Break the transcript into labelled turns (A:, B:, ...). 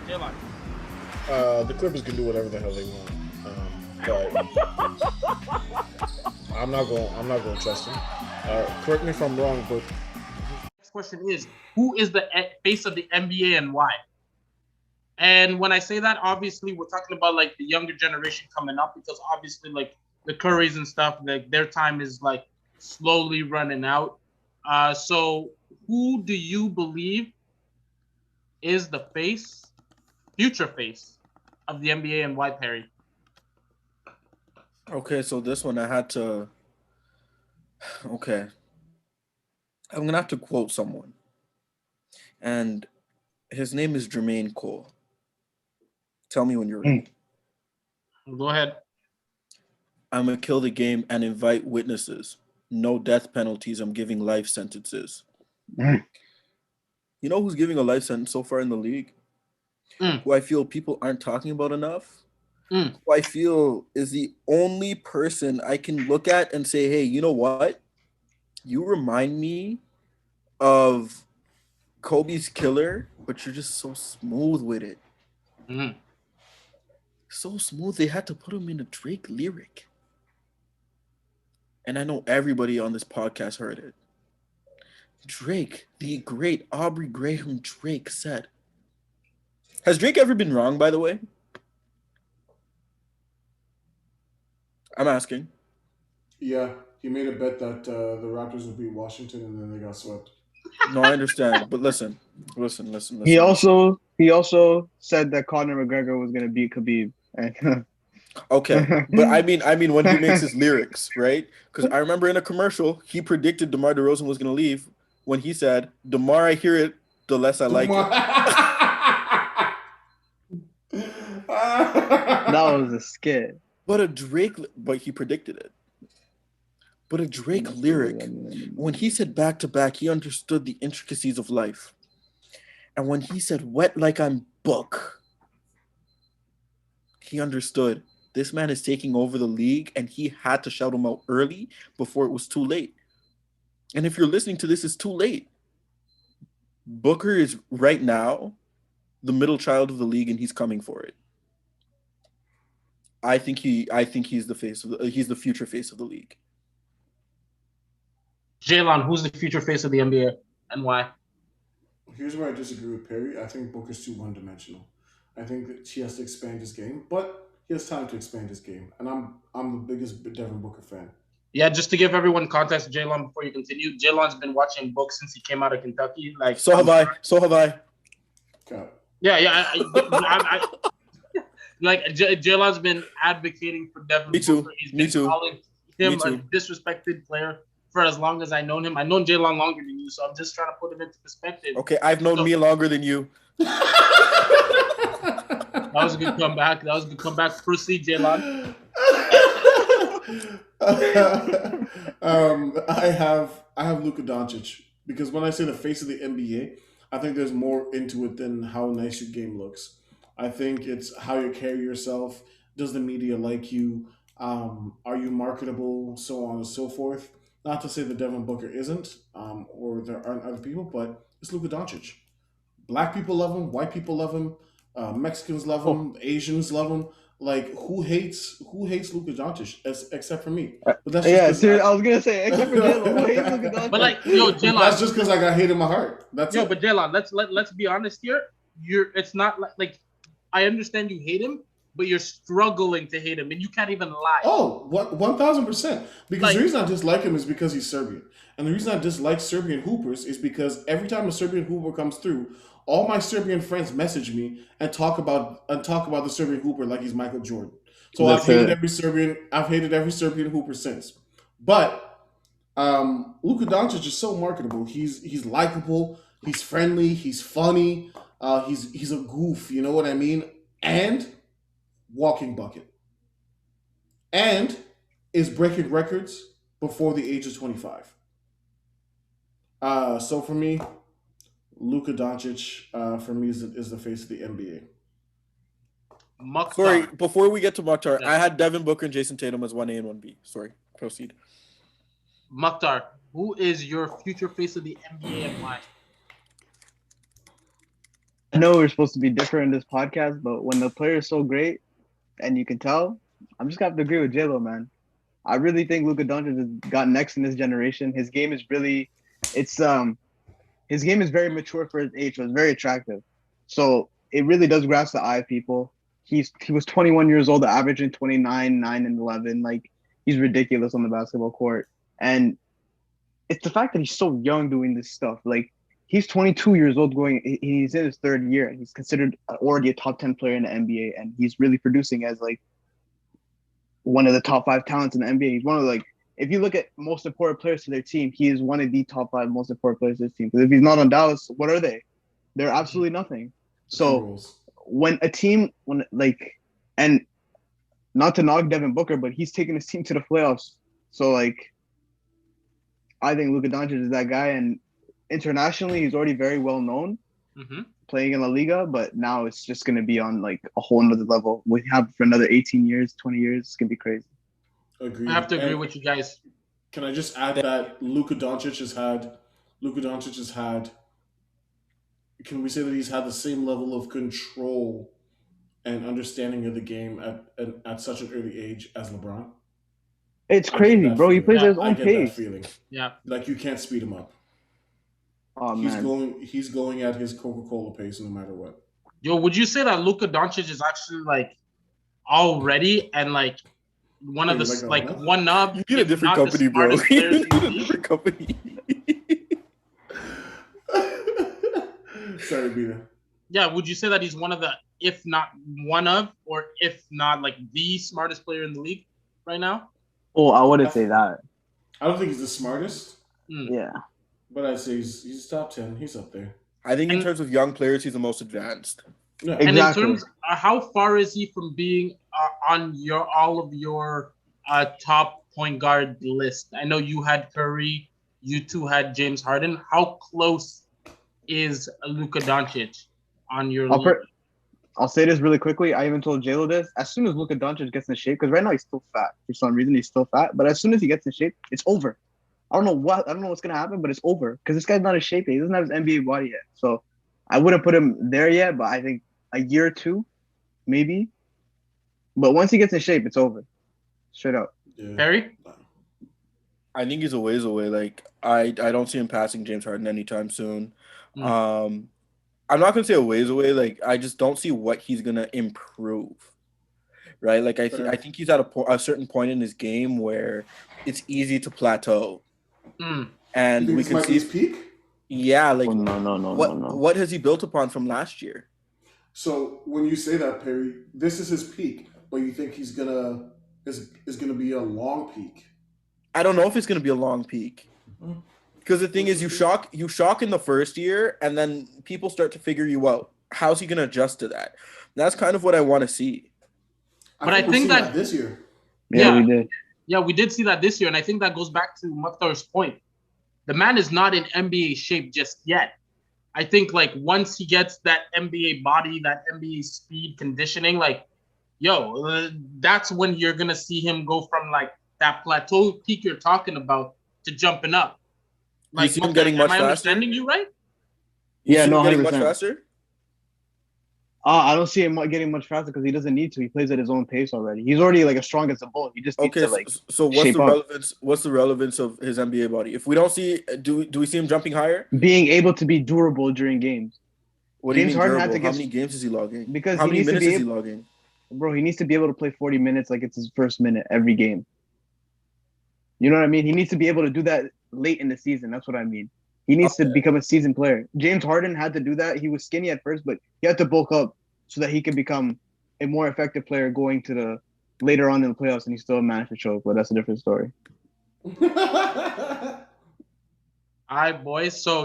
A: Jaylon.
B: The Clippers can do whatever the hell they want, but I'm not going to trust them. Correct me if I'm wrong, but
A: Next question is, who is the face of the NBA and why? And when I say that, obviously we're talking about like the younger generation coming up, because obviously like the Currys and stuff, like their time is like slowly running out. So who do you believe is the future face of the NBA and why, Perry?
C: Okay, so this one I had to. Okay. I'm going to have to quote someone. And his name is Jermaine Cole. Tell me when you're ready.
A: Go ahead.
C: I'm going to kill the game and invite witnesses. No death penalties. I'm giving life sentences. You know who's giving a life sentence so far in the league? Who I feel people aren't talking about enough? Who I feel is the only person I can look at and say, hey, you know what? You remind me of Kobe's killer, but you're just so smooth with it. So smooth, they had to put him in a Drake lyric. And I know everybody on this podcast heard it. Drake, the great Aubrey Graham Drake said. Has Drake ever been wrong, by the way? I'm asking.
D: Yeah, he made a bet that the Raptors would beat Washington, and then they got swept.
C: No, I understand, but listen.
E: He also said that Conor McGregor was gonna beat Khabib.
C: Okay, but I mean when he makes his lyrics, right? Because I remember in a commercial he predicted DeMar DeRozan was gonna leave when he said, "The more I hear it, the less I like it."
E: That was a skit.
C: But he predicted it. But a Drake lyric, when he said back to back, he understood the intricacies of life. And when he said wet like I'm Book, he understood this man is taking over the league, and he had to shout him out early before it was too late. And if you're listening to this, it's too late. Booker is right now the middle child of the league, and he's coming for it. I think he's the future face of the league.
A: Jaylon, who's the future face of the NBA and why?
D: Here's where I disagree with Perry. I think Booker's too one-dimensional. I think that he has to expand his game, but he has time to expand his game. And I'm the biggest Devin Booker fan.
A: Yeah, just to give everyone context, Jaylon, before you continue, Jaylon's been watching Book since he came out of Kentucky. Like,
C: so have I.
D: Okay.
A: Yeah. I like Jaylon's been advocating for Devin Booker. He's been calling him a disrespected player for as long as I've known him. I've known Jaylon longer than you, so I'm just trying to put him into perspective.
C: Okay, I've known me longer than you.
A: That was a good comeback. Proceed, Jaylon.
D: I have Luka Doncic, because when I say the face of the NBA, I think there's more into it than how nice your game looks. I think it's how you carry yourself. Does the media like you? Are you marketable? So on and so forth. Not to say that Devin Booker isn't, or there aren't other people, but it's Luka Doncic. Black people love him. White people love him. Mexicans love him. Asians love him. Like, who hates Luka Doncic except for me? But that's just
E: dude. I was gonna say except for Jalen, who hates Luka Doncic?
A: But like, yo, Jaylon,
D: that's just because I got hate in my heart. That's it.
A: But Jaylon, let's be honest here. It's not like I understand you hate him, but you're struggling to hate him, and you can't even lie.
D: Oh, 1,000%. Because the reason I dislike him is because he's Serbian. And the reason I dislike Serbian hoopers is because every time a Serbian hooper comes through, all my Serbian friends message me and talk about the Serbian hooper like he's Michael Jordan. So I've hated every Serbian hooper since. But Luka Doncic is so marketable. He's likable, he's friendly, he's funny, he's a goof, you know what I mean? And walking bucket. And is breaking records before the age of 25. So for me, Luka Doncic for me is the face of the NBA.
A: Mukhtar.
C: Sorry, before we get to Mukhtar, I had Devin Booker and Jason Tatum as 1A and 1B. Sorry, proceed.
A: Mukhtar, who is your future face of the NBA and why?
E: I know we're supposed to be different in this podcast, but when the player is so great, and you can tell, I'm just gonna have to agree with J-Lo, man. I really think Luka Doncic has got next in this generation. His game is really, it's his game is very mature for his age. So it's very attractive. So it really does grasp the eye of people. He was 21 years old, averaging 29, 9, and 11. Like he's ridiculous on the basketball court, and it's the fact that he's so young doing this stuff. Like he's 22 years old, he's in his third year, and he's considered already a top 10 player in the NBA, and he's really producing as like one of the top 5 talents in the NBA. He's one of like, if you look at most important players to their team, he is one of the top 5 most important players to his team. Because if he's not on Dallas, what are they? They're absolutely nothing. So when a team, and not to knock Devin Booker, but he's taking his team to the playoffs. So like, I think Luka Doncic is that guy, and internationally, he's already very well known, playing in La Liga. But now it's just going to be on like a whole another level. We have for another 18 years, 20 years. It's going to be crazy.
D: Agreed.
A: I have to agree with you guys.
D: Can I just add that Luka Doncic has had. Can we say that he's had the same level of control and understanding of the game at such an early age as LeBron?
E: It's crazy, bro. He plays at his own pace.
D: I get that feeling.
A: Yeah.
D: Like you can't speed him up.
E: Oh man.
D: He's going at his Coca-Cola pace no matter what.
A: Yo, would you say that Luka Doncic is actually like already and like one of the like one of
C: you need a different company, bro. You need a different company.
D: Sorry, Bina.
A: Yeah, would you say that he's one of the, if not one of, or if not like the smartest player in the league right now?
E: Oh, I wouldn't say that.
D: I don't think he's the smartest.
E: Yeah.
D: But I'd say he's top 10. He's up there.
C: I think in terms of young players, he's the most advanced.
D: Yeah.
A: And
E: exactly.
A: in terms, how far is he from being on all of your top point guard list? I know you had Curry, you two had James Harden. How close is Luka Doncic on your league?
E: I'll say this really quickly. I even told J-Lo this. As soon as Luka Doncic gets in shape, because right now he's still fat. For some reason, he's still fat. But as soon as he gets in shape, it's over. I don't know what's gonna happen, but it's over because this guy's not in shape yet. He doesn't have his NBA body yet. So I wouldn't put him there yet, but I think a year or two, maybe. But once he gets in shape, it's over. Straight up.
D: Yeah.
A: Perry?
C: I think he's a ways away. Like I don't see him passing James Harden anytime soon. I'm not gonna say a ways away. Like I just don't see what he's gonna improve. Right? Like I think he's at a certain point in his game where it's easy to plateau. And we can see
D: his peak.
C: Yeah, like
E: no.
D: What has he built upon from last year? So when you say that, Perry, this is his peak, but you think he's gonna be a long peak?
C: I don't know if it's gonna be a long peak. Because the thing is, you shock in the first year, and then people start to figure you out. How's he gonna adjust to that? That's kind of what I want to see.
A: But I think that
D: this year.
E: Yeah, we did.
A: Yeah, we did see that this year, and I think that goes back to Mukhtar's point. The man is not in NBA shape just yet. I think like once he gets that NBA body, that NBA speed conditioning, like, that's when you're gonna see him go from like that plateau peak you're talking about to jumping up. Like,
C: you see him getting much faster?
A: Am I understanding you right?
E: Yeah, no,
C: getting
E: 100%.
C: much faster.
E: I don't see him getting much faster because he doesn't need to. He plays at his own pace already. He's already like as strong as a bull. He just needs to like.
C: So what's the relevance? What's the relevance of his NBA body? If we don't see, do we see him jumping higher?
E: Being able to be durable during games.
C: What
E: James
C: do you mean
E: Harden
C: durable?
E: had to
C: How many games is he logging?
E: Because
C: how many minutes is he
E: able,
C: logging?
E: Bro, he needs to be able to play 40 minutes like it's his first minute every game. You know what I mean? He needs to be able to do that late in the season. That's what I mean. He needs to become a seasoned player. James Harden had to do that. He was skinny at first, but he had to bulk up so that he can become a more effective player going to the later on in the playoffs, and he still managed to choke. But that's a different story.
A: All right, boys. So,